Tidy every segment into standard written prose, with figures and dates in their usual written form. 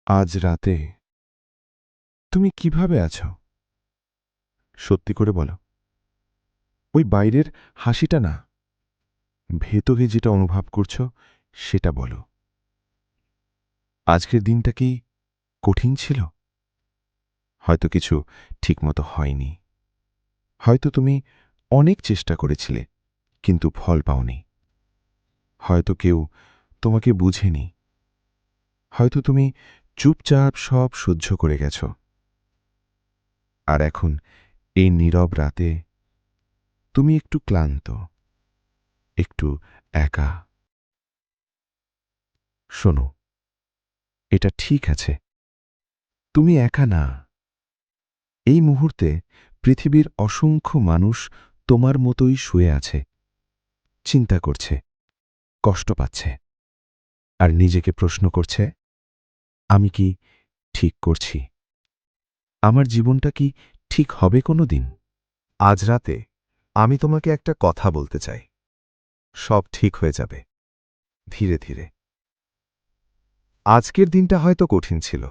আজ রাতে তুমি কিভাবে আছো? সত্যি করে বলো। ওই বাইরের হাসিটা না, ভেতরে যেটা অনুভব করছো সেটা বলো। আজকের দিনটা কি কঠিন ছিল? হয়তো কিছু ঠিকমতো হয়নি। হয়তো তুমি অনেক চেষ্টা করেছিলে, কিন্তু ফল পাওনি। হয়তো কেউ তোমাকে বুঝেনি। হয়তো তুমি চুপচাপ সব সহ্য করে গেছ। আর এখন এই নীরব রাতে তুমি একটু ক্লান্ত, একটু একা। শোনো, এটা ঠিক আছে। তুমি একা না। এই মুহূর্তে পৃথিবীর অসংখ্য মানুষ তোমার মতোই শুয়ে আছে, চিন্তা করছে, কষ্ট পাচ্ছে, আর নিজেকে প্রশ্ন করছে, আমি কি ঠিক করছি? আমার জীবনটা কি ঠিক হবে কোনো দিন? আজ রাতে আমি তোমাকে একটা কথা বলতে চাই। সব ঠিক হয়ে যাবে, ধীরে ধীরে। আজকের দিনটা হয়তো কঠিন ছিল,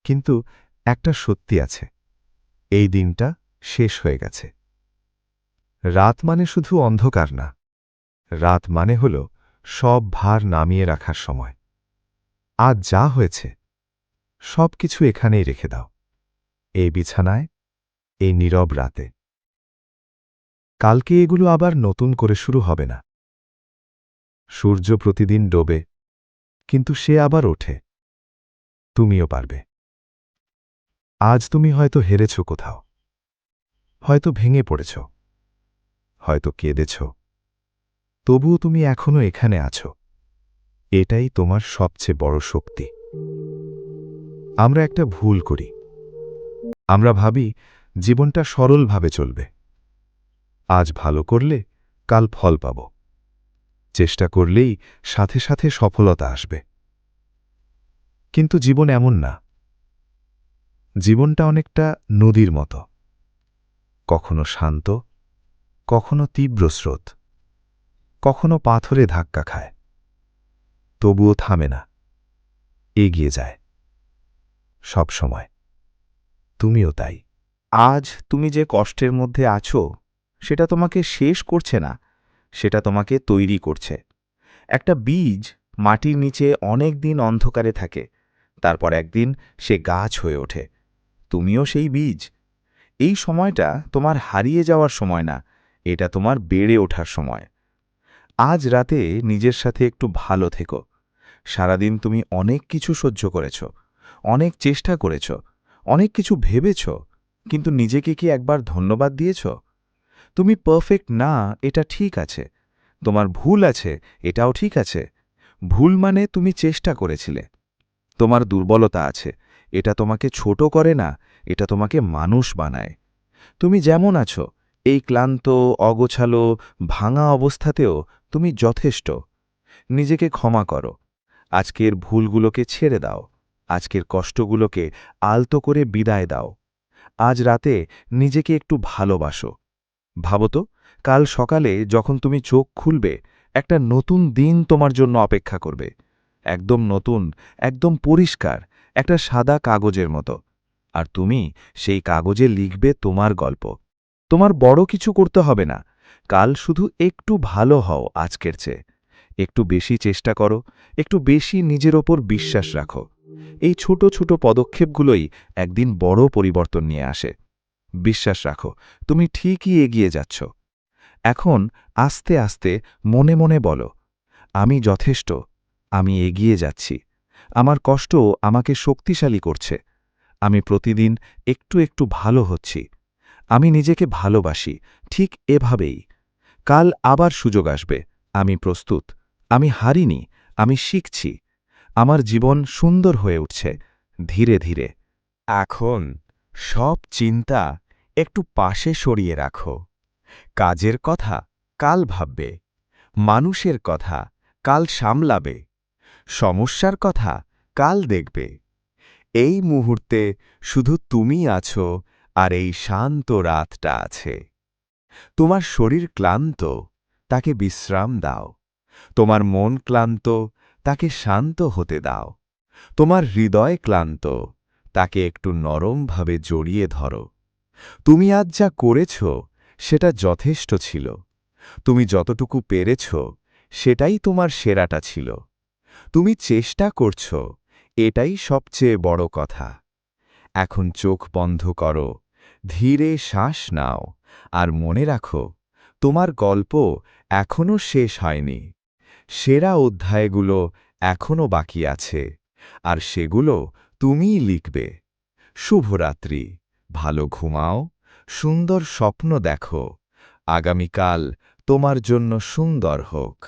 কিন্তু একটা সত্যি আছে, এই দিনটা শেষ হয়ে গেছে। রাত মানে শুধু অন্ধকার না, রাত মানে হল সব ভার নামিয়ে রাখার সময়। আজ যা হয়েছে সব কিছু এখানেই রেখে দাও, এই বিছানায়, এই নীরব রাতে। কালকে এগুলো আবার নতুন করে শুরু হবে না। সূর্য প্রতিদিন ডোবে, কিন্তু সে আবার ওঠে। তুমিও পারবে। আজ তুমি হয়তো হেরেছ কোথাও, হয়তো ভেঙে পড়েছ, হয়তো কেঁদেছ, তবুও তুমি এখনো এখানে আছো। এটাই তোমার সবচেয়ে বড় শক্তি। আমরা একটা ভুল করি, আমরা ভাবি জীবনটা সরলভাবে চলবে। আজ ভালো করলে কাল ফল পাব, চেষ্টা করলেই সাথে সাথে সফলতা আসবে। কিন্তু জীবন এমন না। জীবনটা অনেকটা নদীর মতো, কখনো শান্ত, কখনো তীব্র স্রোত, কখনো পাথরে ধাক্কা খায়, তবুও থামে না, এগিয়ে যায় সব সময়। তুমিও তাই। আজ তুমি যে কষ্টের মধ্যে আছো সেটা তোমাকে শেষ করছে না, সেটা তোমাকে তৈরি করছে। একটা বীজ মাটির নিচে অনেক দিন অন্ধকারে থাকে, তারপর একদিন সে গাছ হয়ে ওঠে। তুমিও সেই বীজ। এই সময়টা তোমার হারিয়ে যাওয়ার সময় না, এটা তোমার বেড়ে ওঠার সময়। আজ রাতে নিজের সাথে একটু ভালো থেকো। সারাদিন তুমি অনেক কিছু সহ্য করেছ, অনেক চেষ্টা করেছ, অনেক কিছু ভেবেছ, কিন্তু নিজেকে কি একবার ধন্যবাদ দিয়েছ? তুমি পারফেক্ট না, এটা ঠিক আছে। তোমার ভুল আছে, এটাও ঠিক আছে। ভুল মানে তুমি চেষ্টা করেছিলে। তোমার দুর্বলতা আছে, এটা তোমাকে ছোট করে না, এটা তোমাকে মানুষ বানায়। তুমি যেমন আছো, এই ক্লান্ত, অগোছালো, ভাঙা অবস্থাতেও তুমি যথেষ্ট। নিজেকে ক্ষমা করো। আজকের ভুলগুলোকে ছেড়ে দাও। আজকের কষ্টগুলোকে আলতো করে বিদায় দাও। আজ রাতে নিজেকে একটু ভালোবাসো। ভাবো তো, কাল সকালে যখন তুমি চোখ খুলবে, একটা নতুন দিন তোমার জন্য অপেক্ষা করবে। একদম নতুন, একদম পরিষ্কার, একটা সাদা কাগজের মতো। আর তুমি সেই কাগজে লিখবে তোমার গল্প। তোমার বড় কিছু করতে হবে না। কাল শুধু একটু ভালো হও আজকের চেয়ে। একটু বেশি চেষ্টা করো, একটু বেশি নিজের ওপর বিশ্বাস রাখো। এই ছোট ছোট পদক্ষেপগুলোই একদিন বড় পরিবর্তন নিয়ে আসে। বিশ্বাস রাখো, তুমি ঠিকই এগিয়ে যাচ্ছ। এখন আস্তে আস্তে মনে মনে বলো, আমি যথেষ্ট, আমি এগিয়ে যাচ্ছি। আমার কষ্ট আমাকে শক্তিশালী করছে। আমি প্রতিদিন একটু একটু ভালো হচ্ছি। আমি নিজেকে ভালোবাসি, ঠিক এভাবেই। কাল আবার সুযোগ আসবে, আমি প্রস্তুত। আমি হারিনি, আমি শিখছি। আমার জীবন সুন্দর হয়ে উঠছে, ধীরে ধীরে। এখন সব চিন্তা একটু পাশে সরিয়ে রাখো। কাজের কথা কাল ভাববে, মানুষের কথা কাল সামলাবে, সমস্যার কথা কাল দেখবে। এই মুহূর্তে শুধু তুমি আছো, আর এই শান্ত রাতটা আছে। তোমার শরীর ক্লান্ত, তাকে বিশ্রাম দাও। তোমার মন ক্লান্ত, তাকে শান্ত হতে দাও। তোমার হৃদয় ক্লান্ত, তাকে একটু নরমভাবে জড়িয়ে ধরো। তুমি আজ যা করেছ সেটা যথেষ্ট ছিল। তুমি যতটুকু পেরেছ সেটাই তোমার সেরাটা ছিল। তুমি চেষ্টা করছ, এটাই সবচেয়ে বড় কথা। এখন চোখ বন্ধ করো, ধীরে শ্বাস নাও, আর মনে রাখো, তোমার গল্প এখনো শেষ হয়নি। সেরা অধ্যায়গুলো এখনো বাকি আছে, আর সেগুলো তুমিই লিখবে। শুভরাত্রি, ভালো ঘুমাও, সুন্দর স্বপ্ন দেখো। আগামীকাল তোমার জন্য সুন্দর হোক।